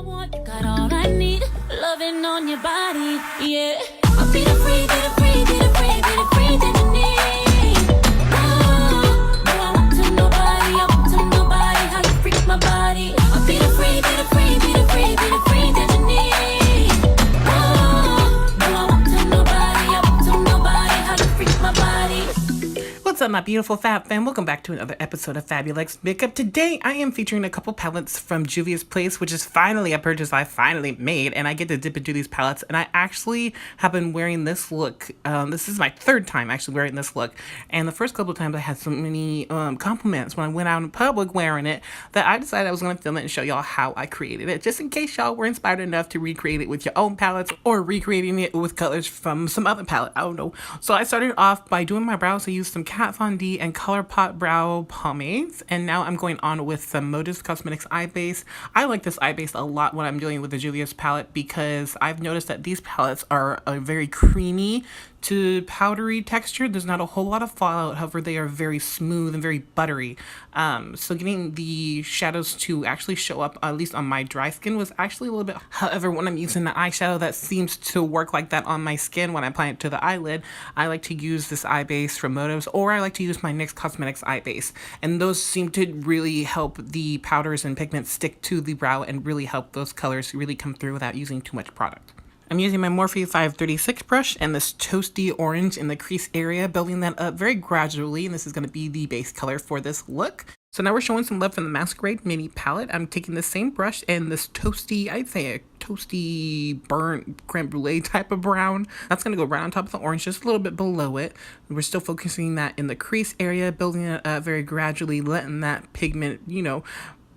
want, got all I need, loving on your body, yeah. I'll be the free, be the free, be the free, be the free that you need. Oh, no, I want to nobody, I want to nobody, how you freak my body. I'll be the free, be the free, be the free, be the free that you need. Oh, no, I want to nobody, I want to nobody, how you freak my body. What's up, my beautiful Fab fam? Welcome back to another episode of FabuLex Makeup. Today, I am featuring a couple palettes from JUVIA'S place, which is finally a purchase I finally made, and I get to dip into these palettes, and I actually have been wearing this look. This is my third time actually wearing this look, and the first couple of times I had so many compliments when I went out in public wearing it that I decided I was going to film it and show y'all how I created it, just in case y'all were inspired enough to recreate it with your own palettes or recreating it with colors from some other palette. I don't know. So I started off by doing my brows. I used some Kat Von D and Colourpop brow pomades, and now I'm going on with the NYX Cosmetics eye base. I like this eye base a lot when I'm dealing with the JUVIA'S palette because I've noticed that these palettes are a very creamy to powdery texture. There's not a whole lot of fallout, however they are very smooth and very buttery. So getting the shadows to actually show up, at least on my dry skin, was actually a little bit. However, when I'm using the eyeshadow that seems to work like that on my skin when I apply it to the eyelid, I like to use this eye base from Motives, or I like to use my NYX Cosmetics eye base, and those seem to really help the powders and pigments stick to the brow and really help those colors really come through without using too much product. I'm using my Morphe E36 brush and this toasty orange in the crease area, building that up very gradually, and this is going to be the base color for this look. So now we're showing some love from the Masquerade mini palette. I'm taking the same brush and this toasty, I'd say a toasty burnt creme brulee type of brown. That's going to go right on top of the orange, just a little bit below it. We're still focusing that in the crease area, building it up very gradually, letting that pigment, you know,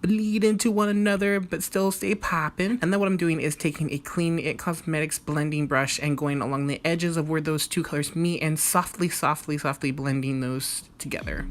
bleed into one another but still stay popping. And then what I'm doing is taking a clean NYX Cosmetics blending brush and going along the edges of where those two colors meet and softly blending those together.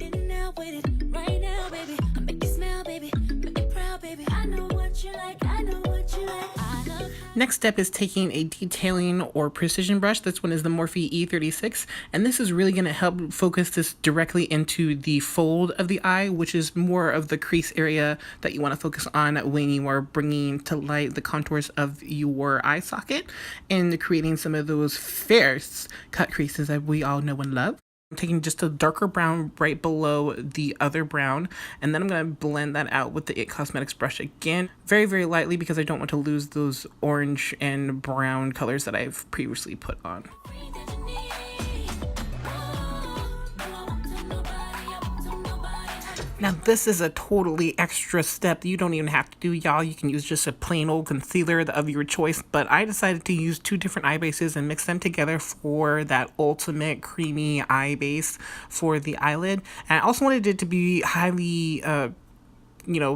Next step is taking a detailing or precision brush. This one is the Morphe E36, and this is really going to help focus this directly into the fold of the eye, which is more of the crease area that you want to focus on when you are bringing to light the contours of your eye socket and creating some of those fierce cut creases that we all know and love. I'm taking just a darker brown right below the other brown, and then I'm going to blend that out with the NYX Cosmetics brush again, very lightly, because I don't want to lose those orange and brown colors that I've previously put on. Now this is a totally extra step that you don't even have to do, y'all. You can use just a plain old concealer of your choice, but I decided to use two different eye bases and mix them together for that ultimate creamy eye base for the eyelid. And I also wanted it to be highly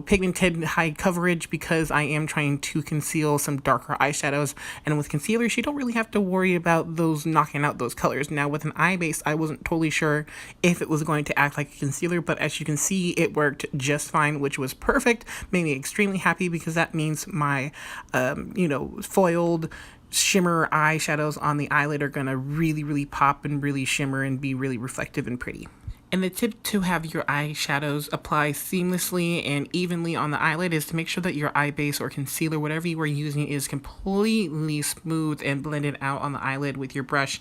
pigmented, high coverage, because I am trying to conceal some darker eyeshadows, and with concealers you don't really have to worry about those knocking out those colors. Now with an eye base, I wasn't totally sure if it was going to act like a concealer, but as you can see, it worked just fine, which was perfect. Made me extremely happy because that means my foiled shimmer eyeshadows on the eyelid are gonna really pop and really shimmer and be really reflective and pretty. And the tip to have your eyeshadows apply seamlessly and evenly on the eyelid is to make sure that your eye base or concealer, whatever you are using, is completely smooth and blended out on the eyelid with your brush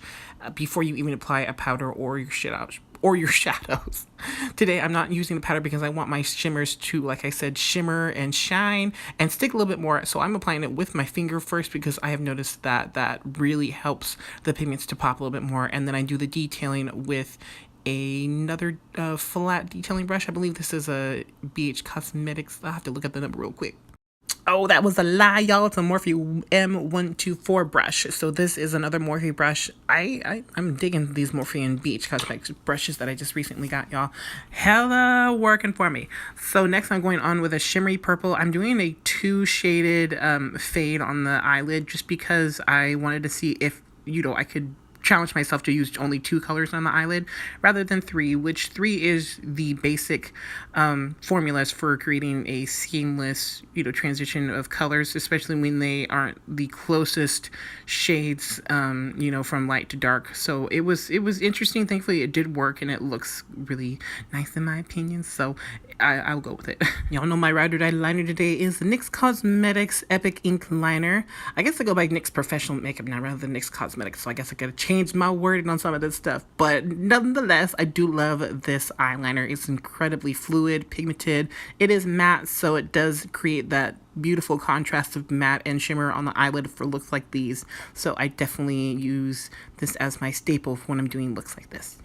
before you even apply a powder or your shadows. Today I'm not using the powder because I want my shimmers to, like I said, shimmer and shine and stick a little bit more. So I'm applying it with my finger first because I have noticed that that really helps the pigments to pop a little bit more. And then I do the detailing with another flat detailing brush. I believe this is a BH Cosmetics. I'll have to look at the number real quick. Oh, that was a lie, y'all. It's a Morphe M124 brush. So this is another Morphe brush. I'm digging these Morphe and BH Cosmetics brushes that I just recently got, y'all. Hella working for me. So next I'm going on with a shimmery purple. I'm doing a two shaded fade on the eyelid just because I wanted to see if, I could challenged myself to use only 2 colors on the eyelid rather than 3, which 3 is the basic formulas for creating a seamless, transition of colors, especially when they aren't the closest shades, from light to dark. So it was interesting. Thankfully, it did work, and it looks really nice in my opinion. So I'll go with it. Y'all know my ride or die liner today is the NYX Cosmetics Epic Ink Liner. I guess I go by NYX Professional Makeup now rather than NYX Cosmetics, so I guess I gotta change my wording on some of this stuff. But nonetheless, I do love this eyeliner. It's incredibly fluid, pigmented. It is matte, so it does create that beautiful contrast of matte and shimmer on the eyelid for looks like these. So I definitely use this as my staple when I'm doing looks like this.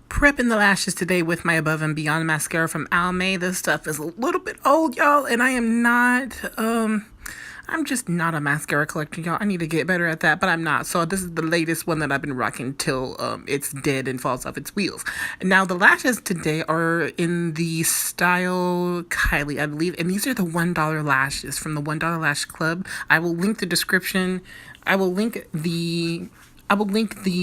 Prepping the lashes today with my Above and Beyond mascara from Almay. This stuff is a little bit old, y'all, and I am not, I'm just not a mascara collector, y'all. I need to get better at that, but I'm not. So this is the latest one that I've been rocking till it's dead and falls off its wheels. Now, the lashes today are in the style Kylie, I believe, and these are the $1 lashes from the $1 Lash Club. I will link the description. I will link the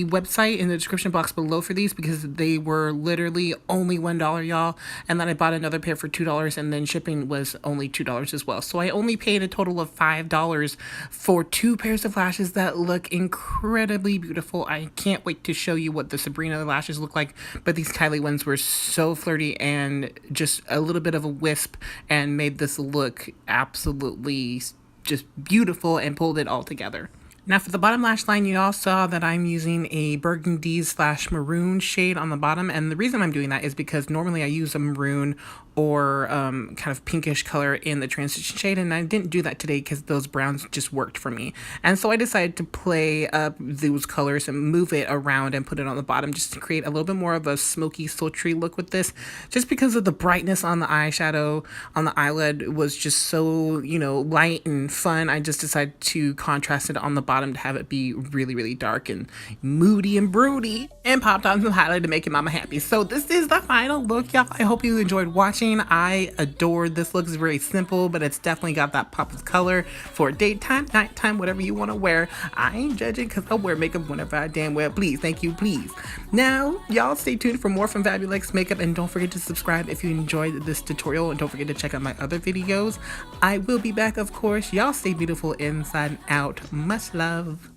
website in the description box below for these because they were literally only $1, y'all. And then I bought another pair for $2, and then shipping was only $2 as well. So I only paid a total of $5 for 2 pairs of lashes that look incredibly beautiful. I can't wait to show you what the Sabrina lashes look like, but these Kylie ones were so flirty and just a little bit of a wisp and made this look absolutely just beautiful and pulled it all together. Now for the bottom lash line, you all saw that I'm using a burgundy/maroon shade on the bottom. And the reason I'm doing that is because normally I use a maroon or kind of pinkish color in the transition shade. And I didn't do that today because those browns just worked for me. And so I decided to play up those colors and move it around and put it on the bottom just to create a little bit more of a smoky, sultry look with this. Just because of the brightness on the eyeshadow on the eyelid was just so, light and fun. I just decided to contrast it on the bottom to have it be really, really dark and moody and broody, and popped on some highlight to make your mama happy. So this is the final look, y'all. I hope you enjoyed watching. I adored this look. It's very simple, but it's definitely got that pop of color for daytime, nighttime, whatever you want to wear. I ain't judging because I wear makeup whenever I damn well please. Thank you, please. Now, y'all stay tuned for more from FabuLex Makeup, and don't forget to subscribe if you enjoyed this tutorial, and don't forget to check out my other videos. I will be back, of course. Y'all stay beautiful inside and out. Much love.